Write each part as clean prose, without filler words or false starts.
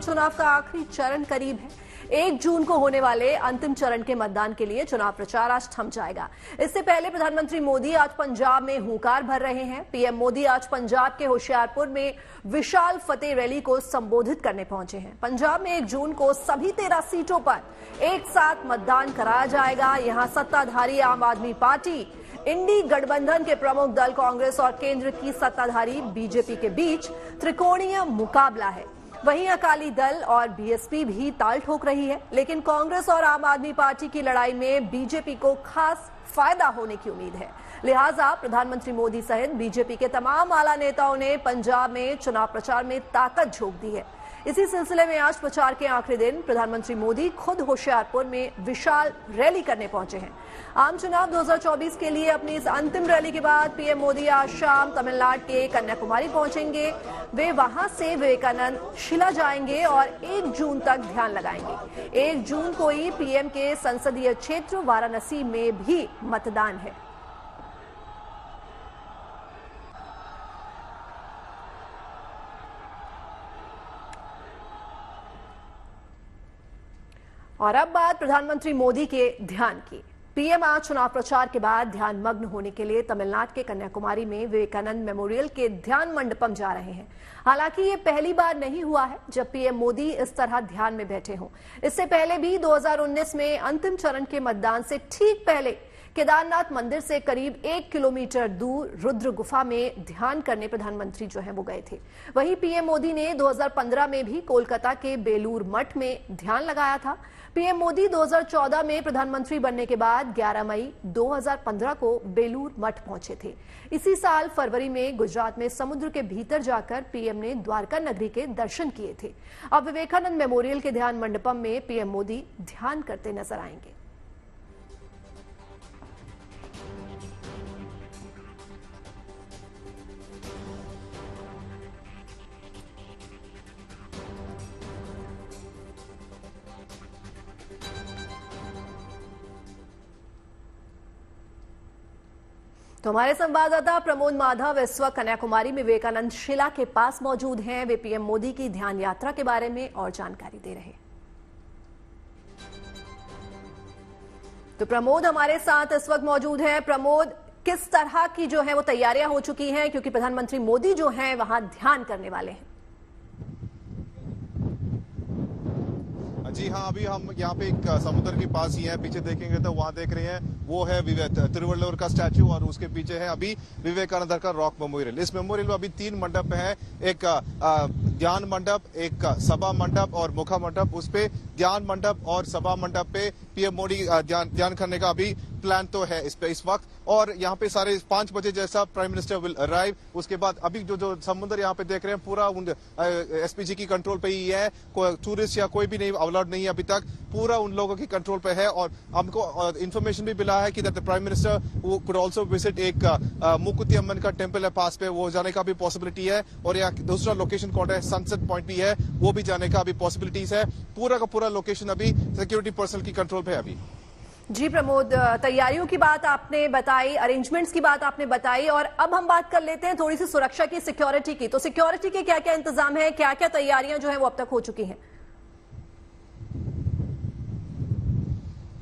चुनाव का आखिरी चरण करीब है। 1 जून को होने वाले अंतिम चरण के मतदान के लिए चुनाव प्रचार आज थम जाएगा। इससे पहले प्रधानमंत्री मोदी आज पंजाब में हुंकार भर रहे हैं। पीएम मोदी आज पंजाब के होशियारपुर में विशाल फतेह रैली को संबोधित करने पहुंचे हैं। पंजाब में 1 जून को सभी 13 सीटों पर एक साथ मतदान कराया जाएगा। यहां सत्ताधारी आम आदमी पार्टी, इंडी गठबंधन के प्रमुख दल कांग्रेस और केंद्र की सत्ताधारी बीजेपी के बीच त्रिकोणीय मुकाबला है। वहीं अकाली दल और बीएसपी भी ताल ठोक रही है, लेकिन कांग्रेस और आम आदमी पार्टी की लड़ाई में बीजेपी को खास फायदा होने की उम्मीद है। लिहाजा प्रधानमंत्री मोदी सहित बीजेपी के तमाम आला नेताओं ने पंजाब में चुनाव प्रचार में ताकत झोंक दी है। इसी सिलसिले में आज प्रचार के आखिरी दिन प्रधानमंत्री मोदी खुद होशियारपुर में विशाल रैली करने पहुंचे हैं। आम चुनाव 2024 के लिए अपनी इस अंतिम रैली के बाद पीएम मोदी आज शाम तमिलनाडु के कन्याकुमारी पहुंचेंगे। वे वहां से विवेकानंद शिला जाएंगे और 1 जून तक ध्यान लगाएंगे। 1 जून को ही पीएम के संसदीय क्षेत्र वाराणसी में भी मतदान है। और अब बात प्रधानमंत्री मोदी के ध्यान की। पीएम आज चुनाव प्रचार के बाद ध्यान मग्न होने के लिए तमिलनाडु के कन्याकुमारी में विवेकानंद मेमोरियल के ध्यान मंडपम जा रहे हैं। हालांकि ये पहली बार नहीं हुआ है जब पीएम मोदी इस तरह ध्यान में बैठे हों। इससे पहले भी 2019 में अंतिम चरण के मतदान से ठीक पहले केदारनाथ मंदिर से करीब 1 किलोमीटर दूर रुद्र गुफा में ध्यान करने प्रधानमंत्री जो है वो गए थे। वहीं पीएम मोदी ने 2015 में भी कोलकाता के बेलूर मठ में ध्यान लगाया था। पीएम मोदी 2014 में प्रधानमंत्री बनने के बाद 11 मई 2015 को बेलूर मठ पहुंचे थे। इसी साल फरवरी में गुजरात में समुद्र के भीतर जाकर पीएम ने द्वारका नगरी के दर्शन किए थे। अब विवेकानंद मेमोरियल के ध्यान मंडपम में पीएम मोदी ध्यान करते नजर आएंगे। तो हमारे संवाददाता प्रमोद माधव इस वक्त कन्याकुमारी में विवेकानंद शिला के पास मौजूद हैं। वे पीएम मोदी की ध्यान यात्रा के बारे में और जानकारी दे रहे हैं। तो प्रमोद हमारे साथ इस वक्त मौजूद हैं। प्रमोद, किस तरह की जो है वो तैयारियां हो चुकी हैं, क्योंकि प्रधानमंत्री मोदी जो हैं वहां ध्यान करने वाले हैं? जी हाँ, अभी हम यहाँ पे एक समुद्र के पास ही हैं। पीछे देखेंगे तो वहाँ देख रहे हैं वो है तिरुवल्लुवर का स्टैचू और उसके पीछे है अभी विवेकानंद का रॉक मेमोरियल। इस मेमोरियल में अभी 3 मंडप हैं, एक ध्यान मंडप, एक सभा मंडप और मुखा मंडप। उस पे ध्यान मंडप और सभा मंडप पे पीएम मोदी ध्यान करने का अभी प्लान तो है इस पे इस वक्त। और यहाँ पे साढ़े 5 बजे जैसा प्राइम मिनिस्टर विल अराइव। उसके बाद अभी जो समुद्र यहाँ पे देख रहे हैं पूरा एसपीजी की कंट्रोल पे ही है। टूरिस्ट या कोई भी नहीं अलाउड नहीं है अभी तक, पूरा उन लोगों की कंट्रोल पे है। और हमको इन्फॉर्मेशन भी मिला है कि the prime minister could also visit एक मुकुति अम्मन का टेम्पल है पास पे, वो जाने का भी पॉसिबिलिटी है। और यहाँ दूसरा लोकेशन कौन है, सनसेट पॉइंट भी है, वो भी जाने का अभी पॉसिबिलिटीज है। पूरा का पूरा लोकेशन अभी सिक्योरिटी पर्सनल की कंट्रोल पे है अभी। जी प्रमोद, तैयारियों की बात आपने बताई, अरेंजमेंट्स की बात आपने बताई, और अब हम बात कर लेते हैं थोड़ी सी सुरक्षा की, सिक्योरिटी की। तो सिक्योरिटी के क्या क्या इंतजाम है, क्या क्या तैयारियां जो है वो अब तक हो चुकी हैं?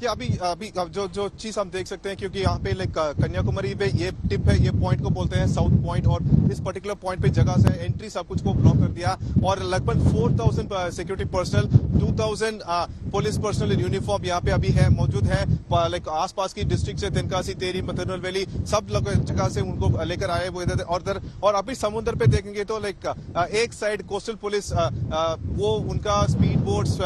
कि अभी जो चीज हम देख सकते हैं, क्योंकि यहाँ पे लाइक कन्याकुमारी पे ये टिप है, ये पॉइंट को बोलते हैं साउथ पॉइंट, और इस पर्टिकुलर पॉइंट पे जगह से एंट्री सब कुछ को ब्लॉक कर दिया। और लगभग 4000 security personal, 2000 police personal in uniform यहाँ पे अभी है मौजूद है। लाइक आसपास की डिस्ट्रिक्ट से तिनकासी, टेहरी, तिरुनेलवेली सब जगह से उनको लेकर आए हुए थे। और अभी समुद्र पे देखेंगे तो लाइक एक साइड कोस्टल पुलिस, वो उनका स्पीड बोट्स,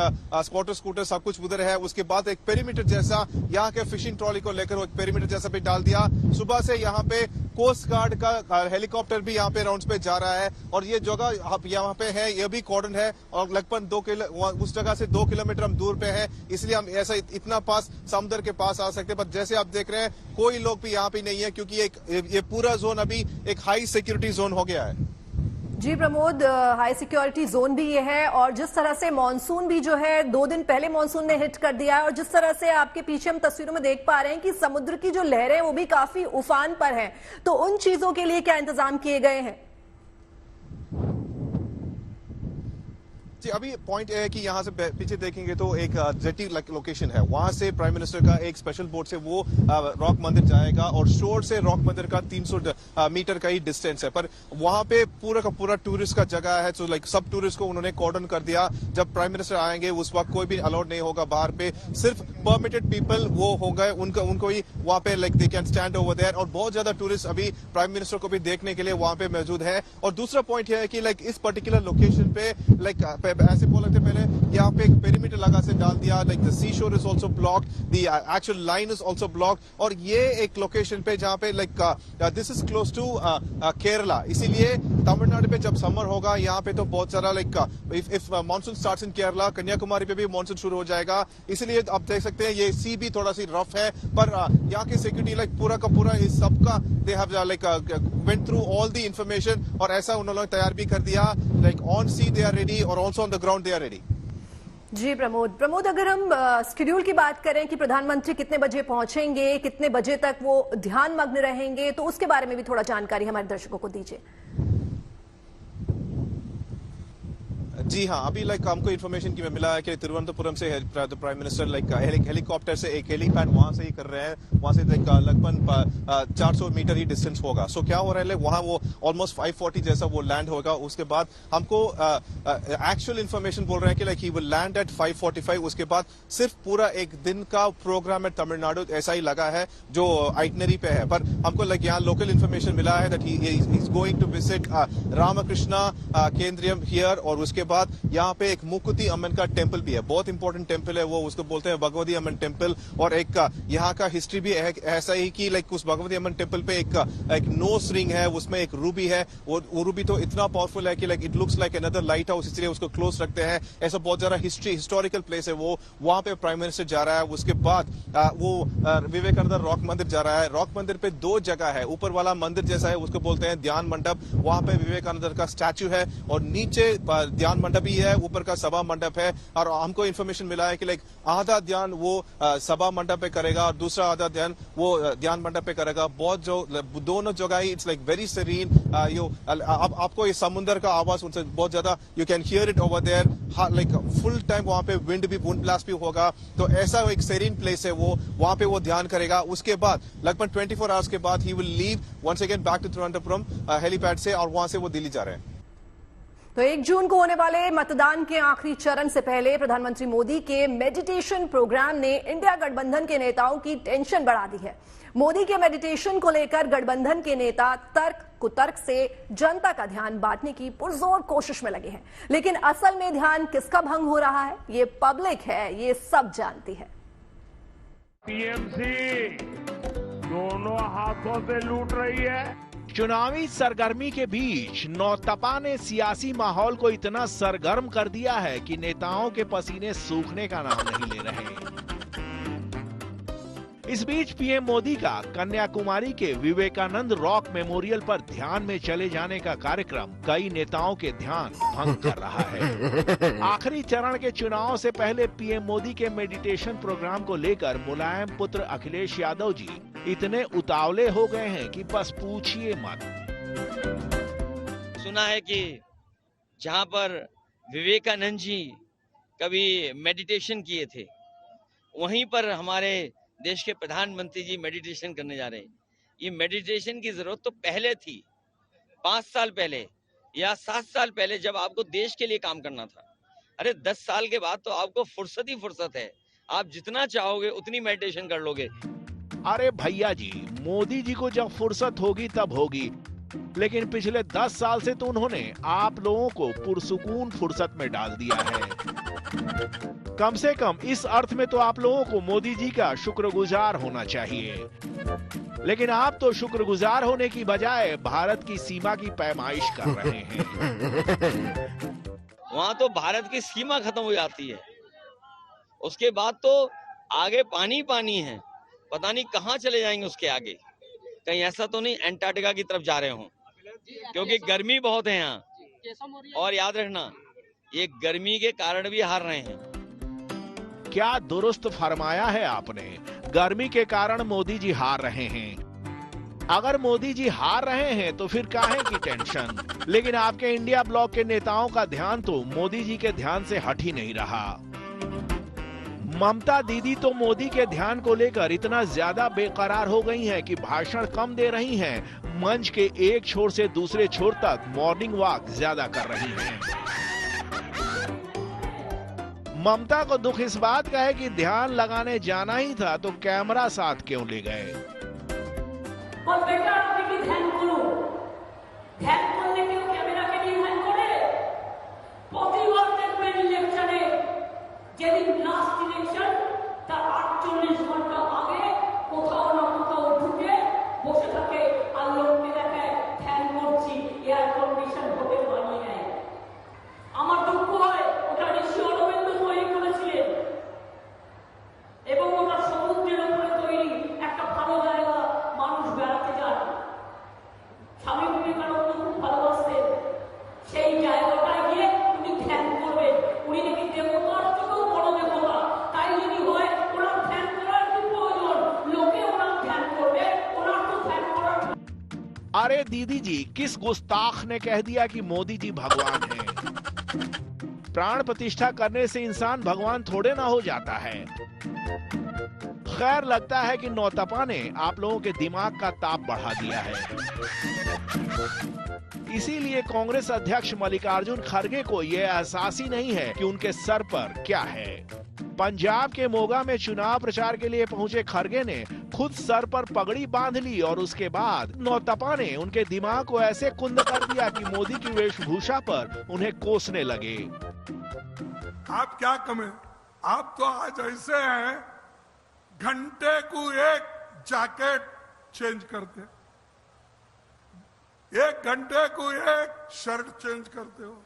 स्कूटर सब कुछ उधर है। उसके बाद एक पेरीमीटर जैसा यहाँ के फिशिंग ट्रॉली को लेकर एक पेरीमीटर जैसा भी डाल दिया। सुबह से यहाँ पे कोस्ट गार्ड का हेलीकॉप्टर भी यहाँ पे राउंड्स पे जा रहा है। और ये जगह यहाँ पे है, ये भी कॉर्डन है, और लगभग उस जगह से 2 किलोमीटर हम दूर पे है, इसलिए हम ऐसा इतना पास समुद्र के पास आ सकते हैं। पर जैसे आप देख रहे हैं कोई लोग भी यहाँ पे नहीं है, क्योंकि ये पूरा जोन अभी एक हाई सिक्योरिटी जोन हो गया है। जी प्रमोद, हाई सिक्योरिटी जोन भी ये है, और जिस तरह से मॉनसून भी जो है 2 दिन पहले मॉनसून ने हिट कर दिया है, और जिस तरह से आपके पीछे हम तस्वीरों में देख पा रहे हैं कि समुद्र की जो लहरें वो भी काफी उफान पर हैं, तो उन चीजों के लिए क्या इंतजाम किए गए हैं? जी, अभी पॉइंट है कि यहाँ से पीछे देखेंगे तो एक जेटी लोकेशन है, वहां से प्राइम मिनिस्टर का एक स्पेशल बोट से वो रॉक मंदिर जाएगा और शोर से रॉक मंदिर का 300 मीटर का ही डिस्टेंस है, पर वहां पे पूरा का पूरा टूरिस्ट का जगह है। तो लाइक सब टूरिस्ट को उन्होंने कॉर्डन कर दिया। जब प्राइम मिनिस्टर आएंगे उस वक्त कोई भी अलाउड नहीं होगा बाहर पे, सिर्फ परमिटेड पीपल वो हो गए, उनको ही वहां पे like they can stand over there. और बहुत ज्यादा टूरिस्ट अभी प्राइम मिनिस्टर को भी देखने के लिए वहां पे मौजूद है। और दूसरा पॉइंट यह है कि लाइक इस पर्टिकुलर लोकेशन पे लाइक ऐसे बोल रहे थे पहले, यहाँ पे एक पेरीमीटर लगा से डाल दिया, like the sea shore is also blocked, the actual line is also blocked. और ये एक लोकेशन पे जहाँ पे like this is close to Kerala, इसीलिए तमिलनाडु पे जब समर होगा यहाँ पे तो बहुत सारा like if monsoon starts in Kerala, Kanyakumari पे भी मानसून शुरू हो जाएगा। इसलिए आप देख सकते हैं ये सी भी थोड़ा सी रफ है, पर यहाँ की सिक्योरिटी लाइक पूरा का पूरा इस सबका they have like went through all the information, और ऐसा उन्होंने तैयार भी कर दिया, like on sea they are ready और also on the ground they are ready. जी प्रमोद, अगर हम शेड्यूल की बात करें कि प्रधानमंत्री कितने बजे पहुंचेंगे, कितने बजे तक वो ध्यान मग्न रहेंगे, तो उसके बारे में भी थोड़ा जानकारी हमारे दर्शकों को दीजिए। जी हाँ, अभी लाइक हमको इन्फॉर्मेशन की में मिला है कि तिरुवनंतपुरम से प्राइम मिनिस्टर लाइक हेलीकॉप्टर से एक हेलीपैड वहां से ही कर रहे हैं, वहां से लगभग 400 मीटर ही डिस्टेंस होगा। सो क्या हो रहा है, वहां वो ऑलमोस्ट 540 जैसा वो लैंड होगा। उसके बाद हमको एक्चुअल इन्फॉर्मेशन बोल रहे हैं कि like he will land at 5:45। उसके बाद सिर्फ पूरा एक दिन का प्रोग्राम है तमिलनाडु, ऐसा ही लगा है जो आइटनरी पे है। पर हमको लाइक यहाँ लोकल इन्फॉर्मेशन मिला है that he is going to visit Ramakrishna केंद्रियम हियर, और उसके बाद यहाँ पे एक मुकुति अம்மन का टेंपल भी है, बहुत इंपॉर्टेंट टेंपल है वो, उसको बोलते हैं भगवती अம்மन टेंपल। और एक यहाँ का हिस्ट्री भी ऐसा ही कि लाइक उस भगवती अம்மन टेंपल पे एक नोज रिंग है, उसमें एक रूबी है, वो रूबी तो इतना पावरफुल है कि like it looks like another light house, इसलिए उसको क्लोज रखते हैं। ऐसा बहुत ज्यादा हिस्टोरिकल प्लेस है वो, वहां पे प्राइम मिनिस्टर जा रहा है। उसके बाद वो विवेकानंद रॉक मंदिर जा रहा है। रॉक मंदिर पे दो जगह है, ऊपर वाला मंदिर जैसा है उसको बोलते हैं ध्यान मंडप, वहां पे विवेकानंद का स्टैचू है, और नीचे ध्यान मंडप भी है, ऊपर का सभा मंडप है। और हमको इन्फॉर्मेशन मिला है कि लाइक आधा ध्यान वो सभा मंडप पे करेगा और दूसरा आधा ध्यान वो ध्यान मंडप पे करेगा। बहुत जो दोनों जगह ही इट्स लाइक वेरी सेरीन। आपको इस समुद्र का आवाज उनसे बहुत ज्यादा you can hear it over there, like full time वहां पे विंड ब्लास्ट भी होगा। तो ऐसा एक सेरीन प्लेस है वो, वहां पे वो ध्यान करेगा। उसके बाद लगभग 24 आवर्स के बाद ही will leave once again back to Thiruvananthapuram helipad से, और वहां से वो दिल्ली जा रहे हैं। तो 1 जून को होने वाले मतदान के आखिरी चरण से पहले प्रधानमंत्री मोदी के मेडिटेशन प्रोग्राम ने इंडिया गठबंधन के नेताओं की टेंशन बढ़ा दी है। मोदी के मेडिटेशन को लेकर गठबंधन के नेता तर्क कुतर्क से जनता का ध्यान बांटने की पुरजोर कोशिश में लगे हैं, लेकिन असल में ध्यान किसका भंग हो रहा है ये पब्लिक है, ये सब जानती है। टीएमसी दोनों हाथों से लूट रही है। चुनावी सरगर्मी के बीच नौतपा ने सियासी माहौल को इतना सरगर्म कर दिया है कि नेताओं के पसीने सूखने का नाम नहीं ले रहे। इस बीच पीएम मोदी का कन्याकुमारी के विवेकानंद रॉक मेमोरियल पर ध्यान में चले जाने का कार्यक्रम कई नेताओं के ध्यान भंग कर रहा है। आखिरी चरण के चुनाव से पहले पीएम मोदी के मेडिटेशन प्रोग्राम को लेकर मुलायम पुत्र अखिलेश यादव जी इतने उतावले हो गए हैं कि बस पूछिए मत। सुना है कि जहां पर विवेकानंद जी कभी मेडिटेशन किए थे, वहीं पर हमारे देश के प्रधानमंत्री जी मेडिटेशन करने जा रहे हैं। ये मेडिटेशन की जरूरत तो पहले थी, 5 साल पहले या 7 साल पहले, जब आपको देश के लिए काम करना था। अरे 10 साल के बाद तो आपको फुर्सत ही फुर्सत है, आप जितना चाहोगे उतनी मेडिटेशन कर लोगे। अरे भैया जी, मोदी जी को जब फुर्सत होगी तब होगी, लेकिन पिछले 10 साल से तो उन्होंने आप लोगों को पुरसुकून फुर्सत में डाल दिया है। कम से कम इस अर्थ में तो आप लोगों को मोदी जी का शुक्रगुजार होना चाहिए, लेकिन आप तो शुक्रगुजार होने की बजाय भारत की सीमा की पैमाइश कर रहे हैं। वहां तो भारत की सीमा खत्म हो जाती है, उसके बाद तो आगे पानी पानी है, पता नहीं कहां चले जाएंगे उसके आगे। कहीं ऐसा तो नहीं अंटार्कटिका की तरफ जा रहे हो, क्योंकि गर्मी बहुत है यहाँ। और याद रखना, ये गर्मी के कारण भी हार रहे हैं। क्या दुरुस्त फरमाया है आपने, गर्मी के कारण मोदी जी हार रहे हैं। अगर मोदी जी हार रहे हैं तो फिर काहे की टेंशन। लेकिन आपके इंडिया ब्लॉक के नेताओं का ध्यान तो मोदी जी के ध्यान से हट ही नहीं रहा। ममता दीदी तो मोदी के ध्यान को लेकर इतना ज्यादा बेकरार हो गई हैं कि भाषण कम दे रही हैं, मंच के एक छोर से दूसरे छोर तक मॉर्निंग वॉक ज्यादा कर रही हैं। ममता को दुख इस बात का है कि ध्यान लगाने जाना ही था तो कैमरा साथ क्यों ले गए। और बेटा আপনি কি ধ্যান করুন, ধ্যান করলে কেউ ক্যামেরাকে নিয়ে ধ্যান করে? প্রতিবার দেখবেন ইলেকশনে যেদিন লাস্ট ইলেকশন তার 48 ঘন্টা আগে কোথাও না কোথাও ঢুকে বসে থাকে আর লোককে দেখায় ধ্যান করছি, এয়ার কন্ডিশন হোটেল বানিয়ে নেয়। আমার দুঃখ হয় ওটা ঋষি অরবিন্দ তৈরি করেছিলেন এবং ওটা সমুদ্রের উপরে তৈরি একটা ভালো জায়গা, মানুষ বেড়াতে যান। স্বামী বিবেকানন্দ খুব ভালোবাসতেন, সেই জায়গাটায় গিয়ে উনি ধ্যান করবেন। উনি নাকি দেবতার থেকেও বড় দেবতা, তাই যদি হয় ওনার ধ্যান করার কি প্রয়োজন? লোকে ওনার ধ্যান করবে, ওনার তো ধ্যান করার। अरे दीदी जी, किस गुस्ताख ने कह दिया कि मोदी जी भगवान हैं? प्राण प्रतिष्ठा करने से इंसान भगवान थोड़े ना हो जाता है। खैर, लगता है कि नौतपा ने आप लोगों के दिमाग का ताप बढ़ा दिया है। इसीलिए कांग्रेस अध्यक्ष मल्लिकार्जुन खड़गे को यह एहसास ही नहीं है कि उनके सर पर क्या है। पंजाब के मोगा में चुनाव प्रचार के लिए पहुंचे खड़गे ने खुद सर पर पगड़ी बांध ली और उसके बाद नौतपा ने उनके दिमाग को ऐसे कुंद कर दिया कि मोदी की वेशभूषा पर उन्हें कोसने लगे। आप क्या कमें, आप तो आज ऐसे हैं, घंटे को एक जैकेट चेंज करते, एक घंटे को एक शर्ट चेंज करते हो,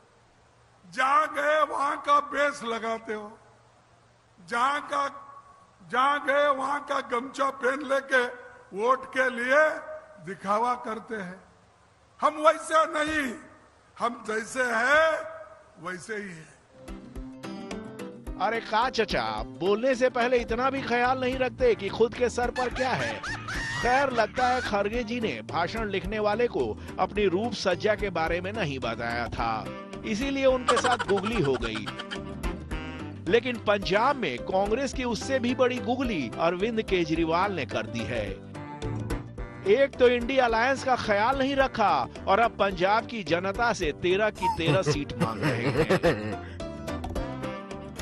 जहां गए वहां का बेस लगाते हो, जहां गए वहां का गमछा पहन लेके वोट के लिए दिखावा करते हैं। हम वैसे नहीं, हम जैसे हैं वैसे ही हैं। अरे का चचा, बोलने से पहले इतना भी ख्याल नहीं रखते कि खुद के सर पर क्या है। खैर, लगता है खड़गे जी ने भाषण लिखने वाले को अपनी रूप सज्जा के बारे में नहीं बताया था, इसीलिए उनके साथ गुगली हो गई। लेकिन पंजाब में कांग्रेस की उससे भी बड़ी गुगली अरविंद केजरीवाल ने कर दी है। एक तो इंडिया अलायंस का ख्याल नहीं रखा और अब पंजाब की जनता से 13 की 13 सीट मांग रहे हैं।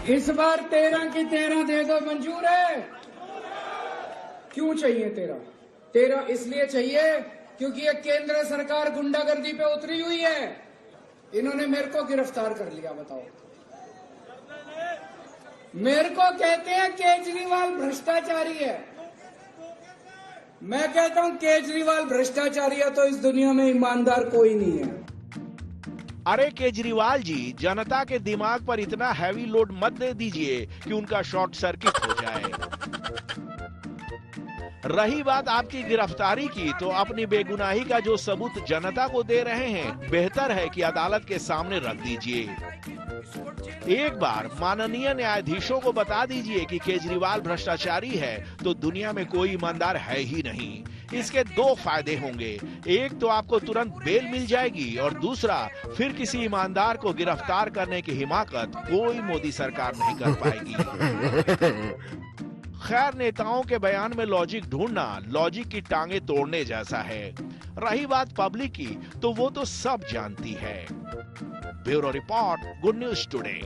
इस बार 13 की 13 दे दो, मंजूर है? क्यों चाहिए 13? 13 इसलिए चाहिए क्योंकि ये केंद्र सरकार गुंडागर्दी पे उतरी हुई है। इन्होंने मेरे को गिरफ्तार कर लिया, बताओ। मेरे को कहते हैं केजरीवाल भ्रष्टाचारी है। मैं कहता हूं केजरीवाल भ्रष्टाचारी है तो इस दुनिया में ईमानदार कोई नहीं है। अरे केजरीवाल जी, जनता के दिमाग पर इतना हैवी लोड मत दे दीजिए कि उनका शॉर्ट सर्किट हो जाए। रही बात आपकी गिरफ्तारी की, तो अपनी बेगुनाही का जो सबूत जनता को दे रहे हैं, बेहतर है कि अदालत के सामने रख दीजिए। एक बार माननीय न्यायाधीशों को बता दीजिए कि केजरीवाल भ्रष्टाचारी है तो दुनिया में कोई ईमानदार है ही नहीं। इसके दो फायदे होंगे, एक तो आपको तुरंत बेल मिल जाएगी और दूसरा फिर किसी ईमानदार को गिरफ्तार करने की हिमाकत कोई मोदी सरकार नहीं कर पाएगी। खैर, नेताओं के बयान में लॉजिक ढूंढना लॉजिक की टांगे तोड़ने जैसा है। रही बात पब्लिक की, तो वो तो सब जानती है। Bureau report, good news today.